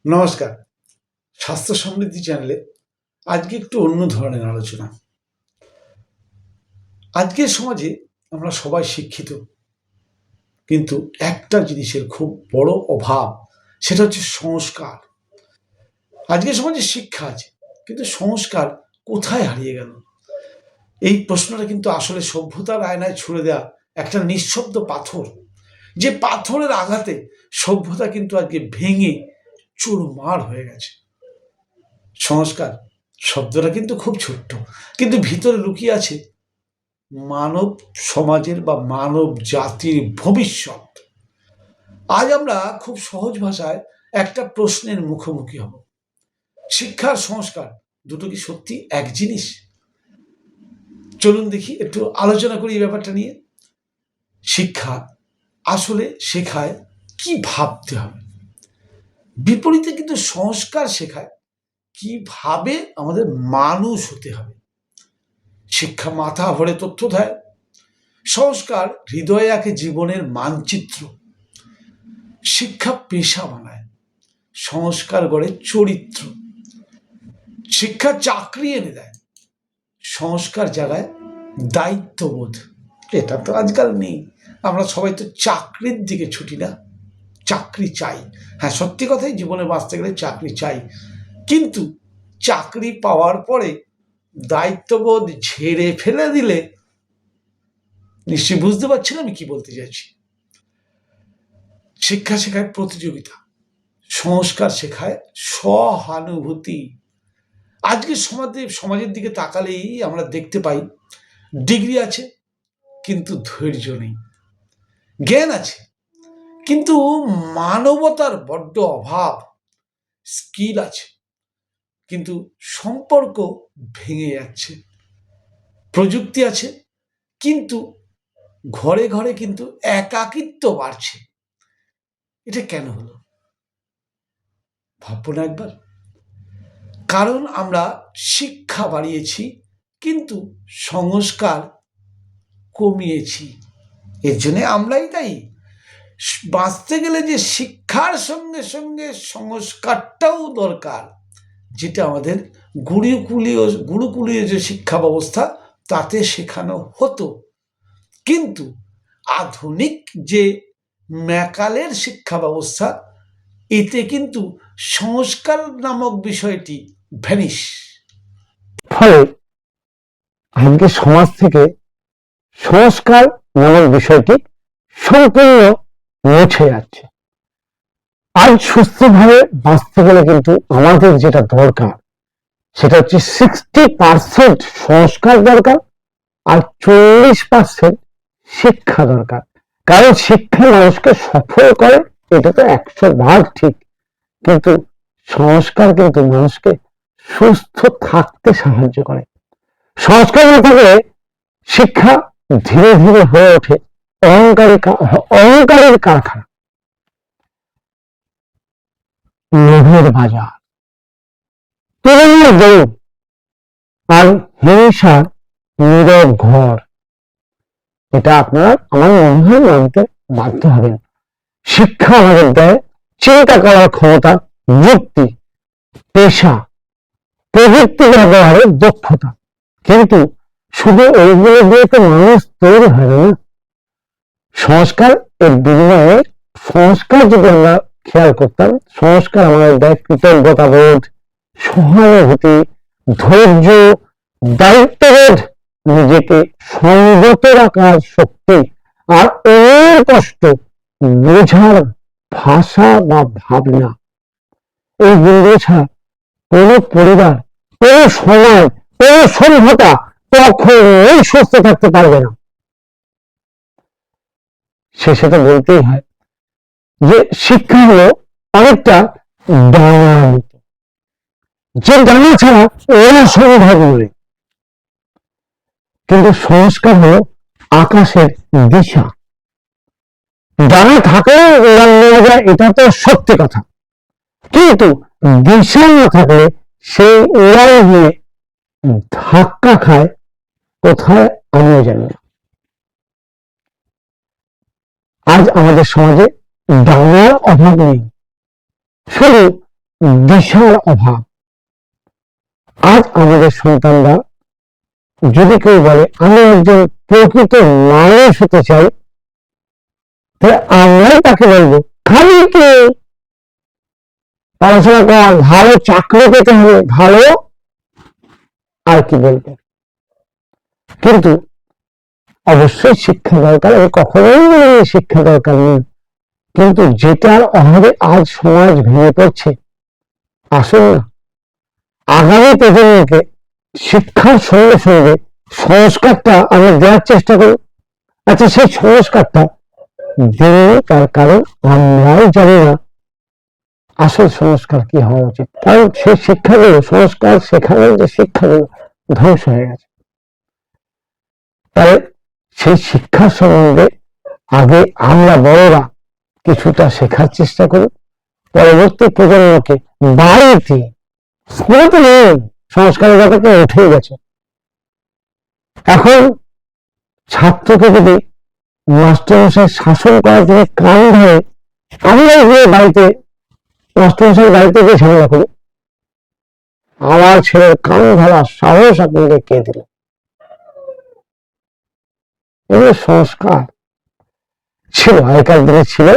নমস্কার। স্বাস্থ্য সমৃদ্ধি চ্যানেলে আজকে একটু অন্য ধরনের আলোচনা। আজকের সমাজে আমরা সবাই শিক্ষিত, কিন্তু একটা জিনিসের খুব বড় অভাব, সেটা হচ্ছে সংস্কার। আজকের সমাজে শিক্ষা আছে, কিন্তু সংস্কার কোথায় হারিয়ে গেল? এই প্রশ্নটা কিন্তু আসলে সভ্যতার আয়নায় ছুড়ে দেওয়া একটা নিঃশব্দ পাথর, যে পাথরের আঘাতে সভ্যতা কিন্তু আজকে ভেঙে চুরমার হয়ে গেছে। সংস্কার শব্দটা কিন্তু খুব ছোট্ট, কিন্তু ভিতরে লুকিয়ে আছে মানব সমাজের বা মানব জাতির ভবিষ্যৎ। আজ আমরা খুব সহজ ভাষায় একটা প্রশ্নের মুখোমুখি হব: শিক্ষার সংস্কার দুটো কি সত্যি এক জিনিস? চলুন দেখি, একটু আলোচনা করি এই ব্যাপারটা নিয়ে। শিক্ষা আসলে শেখায় কি ভাবতে হবে, বিপরীতে কিন্তু সংস্কার শেখায় কিভাবে আমাদের মানুষ হতে হবে। শিক্ষা মাথা ভরে তথ্য দেয়, সংস্কার হৃদয়ে আঁকে জীবনের মানচিত্র। শিক্ষা পেশা বানায়, সংস্কার গড়ে চরিত্র। শিক্ষা চাকরি এনে দেয়, সংস্কার জাগায় দায়িত্ববোধ। এটা তো আজকাল নেই, আমরা সবাই তো চাকরির দিকে ছুটি না, চাকরি চাই। হ্যাঁ, সত্যি কথাই, জীবনে বাঁচতে গেলে চাকরি চাই, কিন্তু চাকরি পাওয়ার পরে দায়িত্ববোধ ঝেড়ে ফেলে দিলে, নিশ্চয়ই বুঝতে পারছেন আমি কি বলতে চাইছি। শিক্ষা শেখায় প্রতিযোগিতা, সংস্কার শেখায় সহানুভূতি। আজকে সমাজের দিকে তাকালেই আমরা দেখতে পাই ডিগ্রি আছে কিন্তু ধৈর্য নেই, জ্ঞান আছে কিন্তু মানবতার বড্ড অভাব, স্কিল আছে কিন্তু সম্পর্ক ভেঙে যাচ্ছে, প্রযুক্তি আছে কিন্তু ঘরে ঘরে কিন্তু একাকিত্ব বাড়ছে। এটা কেন হলো ভাববো না একবার? কারণ আমরা শিক্ষা বাড়িয়েছি কিন্তু সংস্কার কমিয়েছি। এর জন্য আমরাই দায়ী। বাঁচতে গেলে যে শিক্ষার সঙ্গে সঙ্গে সংস্কারটাও দরকার, যেটা আমাদের গুরুকুলীয় যে শিক্ষা ব্যবস্থা তাতে শেখানো হতো, কিন্তু আধুনিক যে ম্যাকালের শিক্ষা ব্যবস্থা, এতে কিন্তু সংস্কার নামক বিষয়টি ভ্যানিশ। ফলে আজকে সমাজ থেকে সংস্কার নামক বিষয়টি সম্পূর্ণ মুছে যাচ্ছে। আজ সুস্থভাবে বাঁচতে গেলে কিন্তু আমাদের যেটা দরকার সেটা হচ্ছে 60% সংস্কার দরকার আর 40% শিক্ষা দরকার। কারণ শিক্ষা মানুষকে সফল করে, এটা তো 100% ঠিক, কিন্তু সংস্কার কিন্তু মানুষকে সুস্থ থাকতে সাহায্য করে। সংস্কার না থাকলে শিক্ষা ধীরে ধীরে হয়ে ওঠে অহংকারের কারখানা, লোভের বাজার, তুলনার দৌড় আর হিংসার নীরব ঘর। এটা আপনারা আমার মনে হয় মানতে বাধ্য হবেন। শিক্ষা আমাদের দেয় চিন্তা করার ক্ষমতা, যুক্তি, পেশা, প্রযুক্তি ব্যবহারের দক্ষতা, কিন্তু শুধু ওইগুলো দিয়ে তো মানুষ তৈরি হয় না। সংস্কার এর বিনিময়ে, সংস্কার যদি আমরা খেয়াল করতাম, সংস্কার আমাদের দেয় কৃতজ্ঞতা বোধ, সহানুভূতি, ধৈর্য, দায়িত্ববোধ, নিজেকে সংযত রাখার শক্তি আর অন্যের কষ্ট বোঝার ভাষা বা ভাবনা। এই গুণগুলো ছাড়া কোন পরিবার, কোন সমাজ, কোন সভ্যতা কখনোই সুস্থ থাকতে পারবে না। শেষে তো বলতেই হয় যে শিক্ষা হলো অনেকটা ডানার মতো, যে ডানা ছাড়া ওরা সম্ভব নয়। কিন্তু সংস্কার হলো আকাশের দিশা। ডানা থাকলে উড়ান নেওয়া যায়, এটা তো সত্যি কথা, কিন্তু দিশা না থাকলে সেই উড়ান গিয়ে ধাক্কা খায় কোথায় আমিও জানি না। আজ আমাদের সমাজে ডানার অভাব নেই, শুধু বিশাল অভাব। আজ আমাদের সন্তানরা যদি কেউ বলে আমি একজন প্রকৃত মানুষ হতে চাই, তাহলে আমরাই তাকে বলবো খালি কি পড়াশোনা কর, ভালো চাকরি পেতে হবে, ভালো আর কি বলবো। কিন্তু অবশ্যই শিক্ষা দরকার, আমি কখনোই বলিনি শিক্ষা দরকার নেই, কিন্তু যেটার অভাবে আজ সমাজ ভেঙে পড়ছে, আসুন না আগামী প্রজন্মকে শিক্ষার সঙ্গে সঙ্গে সংস্কারটা আমরা দেওয়ার চেষ্টা করি। আচ্ছা, সেই সংস্কারটা দেবে তার কারণ আমরাই জানি না আসল সংস্কার কি হওয়া উচিত, কারণ সেই শিক্ষাগুলো, সংস্কার শেখানোর যে শিক্ষাগুলো ধ্বংস হয়ে গেছে। তাহলে সেই শিক্ষার সম্বন্ধে আগে আমরা বড়রা কিছুটা শেখার চেষ্টা করি, পরবর্তী প্রজন্মকে বাড়িতে, স্কুলে তো নেই, সংস্কারের ব্যাপারটা উঠে গেছে। এখন ছাত্রকে যদি মাস্টারমশাই শাসন করার জন্য কান ধরে, আমরা গিয়ে বাড়িতে মাস্টারমশাই বাড়িতে গিয়ে ঝামেলা করি, আমার ছেলের কান ধরার সাহস আপনাকে কে দিল? এগুলো সংস্কার ছিল, আগেকার দিনে ছিল,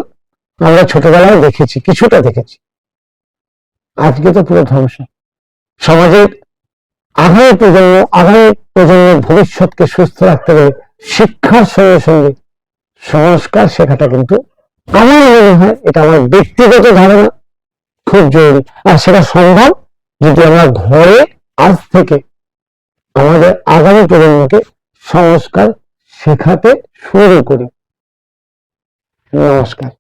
আমরা ছোটবেলায় দেখেছি, কিছুটা দেখেছি। আজকে তো পুরো ধ্বংস। সমাজের আগামী প্রজন্মের ভবিষ্যৎকে সুস্থ রাখতে গেলে শিক্ষার সঙ্গে সঙ্গে সংস্কার শেখাটা কিন্তু আমার মনে হয়, এটা আমার ব্যক্তিগত ধারণা, খুব জরুরি। আর সেটা সম্ভব যদি আমরা ঘরে আজ থেকে আমাদের আগামী প্রজন্মকে সংস্কার শেখাতে শুরু করি। নমস্কার।